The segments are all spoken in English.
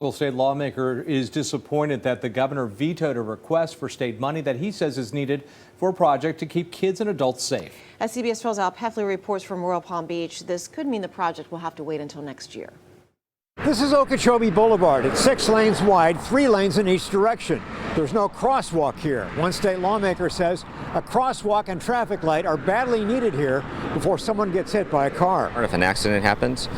Well, state lawmaker is disappointed that the governor vetoed a request for state money that he says is needed for a project to keep kids and adults safe. As CBS 12's Al Peffley reports from Royal Palm Beach, this could mean the project will have to wait until next year. This is Okeechobee Boulevard. It's 6 lanes wide, 3 lanes in each direction. There's no crosswalk here. One state lawmaker says a crosswalk and traffic light are badly needed here before someone gets hit by a car. If an accident happens,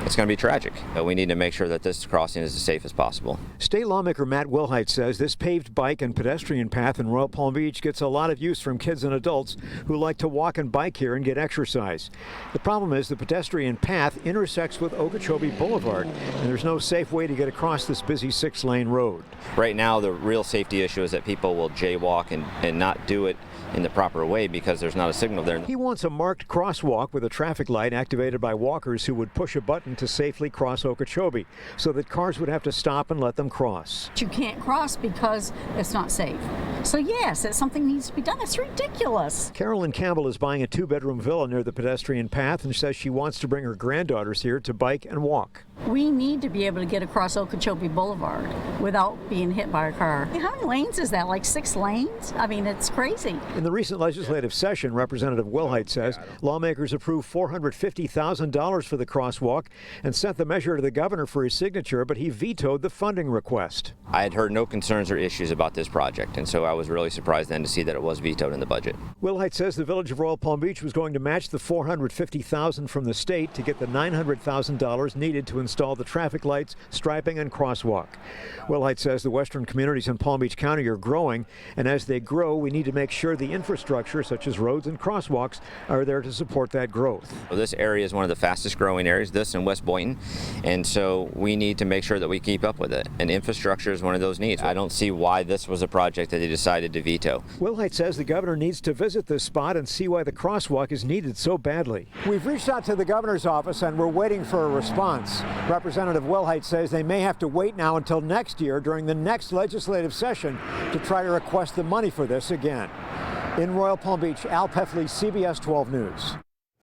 it's going to be tragic. We need to make sure that this crossing is as safe as possible. State lawmaker Matt Wilhite says this paved bike and pedestrian path in Royal Palm Beach gets a lot of use from kids and adults who like to walk and bike here and get exercise. The problem is the pedestrian path intersects with Okeechobee Boulevard, and there's no safe way to get across this busy 6-lane road. Right now, the real safety issue is that people will jaywalk and not do it in the proper way because there's not a signal there. He wants a marked crosswalk with a traffic light activated by walkers who would push a button to safely cross Okeechobee so that cars would have to stop and let them cross. You can't cross because it's not safe. So yes, that something needs to be done. It's ridiculous. Carolyn Campbell is buying a 2-bedroom villa near the pedestrian path and says she wants to bring her granddaughters here to bike and walk. We need to be able to get across Okeechobee Boulevard without being hit by a car. How many lanes is that? Like 6 lanes? I mean, it's crazy. In the recent legislative session, Representative Wilhite says lawmakers approved $450,000 for the crosswalk and sent the measure to the governor for his signature, but he vetoed the funding request. I had heard no concerns or issues about this project, and so I was really surprised then to see that it was vetoed in the budget. Wilhite says the village of Royal Palm Beach was going to match the $450,000 from the state to get the $900,000 needed to install the traffic lights, striping, and crosswalk. Wilhite says the western communities in Palm Beach County are growing, and as they grow, we need to make sure the infrastructure, such as roads and crosswalks, are there to support that growth. Well, this area is one of the fastest growing areas, this and West Boynton, and so we need to make sure that we keep up with it, and infrastructure is one of those needs. I don't see why this was a project that they decided to veto. Wilhite says the governor needs to visit this spot and see why the crosswalk is needed so badly. We've reached out to the governor's office and we're waiting for a response. Representative Wilhite says they may have to wait now until next year during the next legislative session to try to request the money for this again. In Royal Palm Beach, Al Peffley, CBS 12 News.